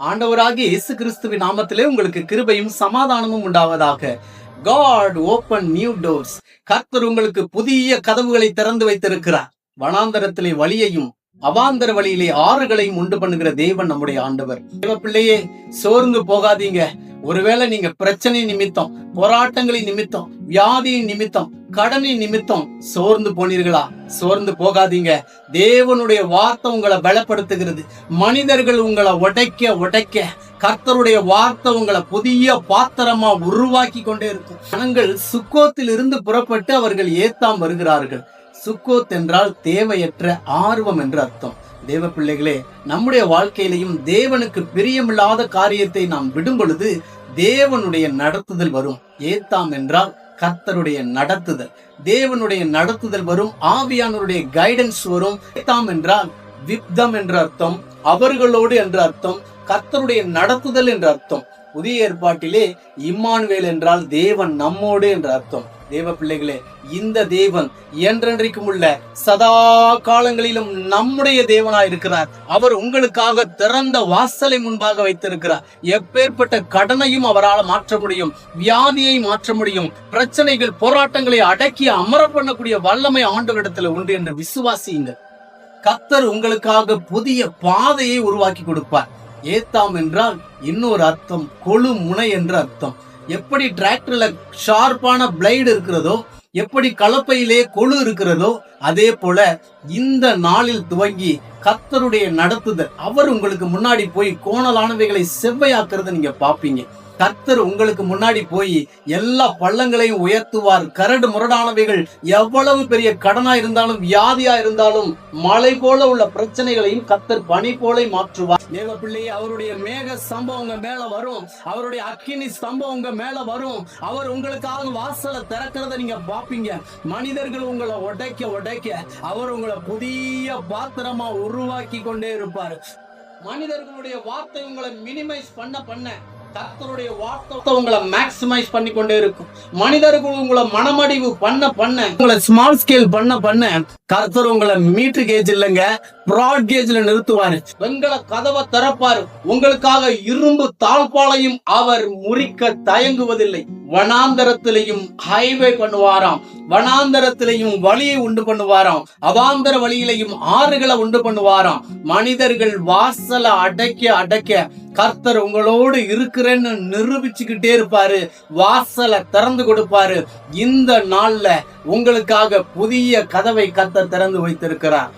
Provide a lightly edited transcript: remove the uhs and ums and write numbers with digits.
ஆண்டவராகிய இயேசு கிறிஸ்துவின் நாமத்திலே உங்களுக்கு கிருபையும் சமாதானமும் உண்டாவதாக. God open new doors. கர்த்தர் உங்களுக்கு புதிய கதவுகளை திறந்து வைத்திருக்கிறார். வனாந்தரத்திலே வழியையும் அவாந்தர வழியிலே ஆறுகளையும் உண்டு பண்ணுகிற தேவன் நம்முடைய ஆண்டவர். தேவ பிள்ளையே, சோர்ந்து போகாதீங்க. ஒருவேளை நீங்க பிரச்சனை நிமித்தம், போராட்டங்களின் நிமித்தம், வியாதியின் நிமித்தம், கடனின் நிமித்தம் சோர்ந்து போனீர்களா? சோர்ந்து போகாதீங்க. தேவனுடைய வார்த்தை உங்களை பலப்படுத்துகிறது. மனிதர்கள் உங்களை உடைக்க கர்த்தருடைய வார்த்தை உங்களை புதிய பாத்திரமா உருவாக்கி கொண்டே இருக்கும். ஜனங்கள் சுக்கோத்தில் இருந்து புறப்பட்டு அவர்கள் ஏத்தாம் வருகிறார்கள். சுக்கோத் என்றால் தேவையற்ற ஆர்வம் என்று அர்த்தம். தேவ பிள்ளைகளே, நம்முடைய வாழ்க்கையிலையும் தேவனுக்கு பிரியமில்லாத காரியத்தை நாம் விடும் பொழுது தேவனுடைய நடத்துதல் வரும். ஏத்தாம் என்றால் கர்த்தருடைய நடத்துதல், தேவனுடைய நடத்துதல் வரும். ஆவியானவருடைய கைடன்ஸ் வரும். ஏத்தாம் என்றால் விப்தம் என்ற அர்த்தம், அவர்களோடு என்ற அர்த்தம், கர்த்தருடைய நடத்துதல் என்ற அர்த்தம். புதிய ஏற்பாட்டிலே இம்மானுவேல் என்றால் தேவன் நம்மோடு என்ற அர்த்தம். தேவ பிள்ளைகளே, இந்த தேவன் என்றென்றைக்கும் உள்ள சதா காலங்களிலும் நம்முடைய தேவனாய் இருக்கிறார். அவர் உங்களுக்காக திறந்த வாசலை முன்பாக வைத்திருக்கிறார். எப்பேற்பட்ட கடனையும் அவரால் மாற்ற முடியும், வியாதியை மாற்ற முடியும், பிரச்சனைகள் போராட்டங்களை அடக்கி அமர பண்ணக்கூடிய வல்லமை ஆண்டவரிடத்தில் உண்டு என்று விசுவாசியுங்க. கர்த்தர் உங்களுக்காக புதிய பாதையை உருவாக்கி கொடுப்பார். ஏத்தாம் என்றால் இன்னொரு அர்த்தம் கொழு முனை என்ற அர்த்தம். எப்படி டிராக்டர்ல ஷார்ப்பான பிளைடு இருக்கிறதோ, எப்படி கலப்பையிலே கொழு இருக்கிறதோ, அதே போல இந்த நாளில் துவங்கி கர்த்தருடைய நடத்துதல், அவர் உங்களுக்கு முன்னாடி போய் கோணலானவைகளை செவ்வையாக்குறத நீங்க பாப்பீங்க. கர்த்தர் உங்களுக்கு முன்னாடி போய் எல்லா பள்ளங்களையும் உயர்த்துவார். கரடு முரடானவைகள், எவ்வளவு பெரிய கடனா இருந்தாலும், வியாதியா இருந்தாலும், மழை போல உள்ள பிரச்சனைகளையும் கர்த்தர் பனி போல மாற்றுவார். தேவ பிள்ளையே, அவருடைய மேக ஸ்தம்பம் உங்க மேல வரும், அவருடைய அக்கினி ஸ்தம்பம் உங்க மேல வரும். அவர் உங்களுக்காக வாசலை திறக்கிறத நீங்க பாப்பீங்க. மனிதர்கள் உங்களை உடைக்க அவர் உங்களை புதிய பாத்திரமா உருவாக்கி கொண்டே இருப்பார். மனிதர்களுடைய வார்த்தை உங்களை மினிமைஸ் பண்ண கர்த்தருடைய வார்த்தை உங்களை மேக்ஸிமைஸ் பண்ணி கொண்டே இருக்கும். மனிதர்கள் உங்களை மனமடிவு பண்ண உங்களை ஸ்மால் ஸ்கேல் பண்ண கர்த்தர் உங்களை மீட்டர் கேஜ் இல்லைங்க, பிராட் கேஜ்ல நிறுத்துவாரு. வெண்கல கதவை திறப்பாரு. உங்களுக்காக இரும்பு தாழ்பாளையும் அவர் முறிக்க தயங்குவதில்லை. வனாந்தரத்திலையும் ஹைவே பண்ணுவாராம், வனாந்தரத்திலையும் வழியை உண்டு பண்ணுவாராம், அவாந்தர வழியிலையும் ஆறுகளை உண்டு பண்ணுவாராம். மனிதர்கள் வாசலை அடைக்க கர்த்தர் உங்களோடு இருக்கிறேன்னு நிரூபிச்சுக்கிட்டே இருப்பாரு. வாசலை திறந்து கொடுப்பாரு. இந்த நாள்ல உங்களுக்காக புதிய கதவை கர்த்தர் திறந்து வைத்திருக்கிறார்.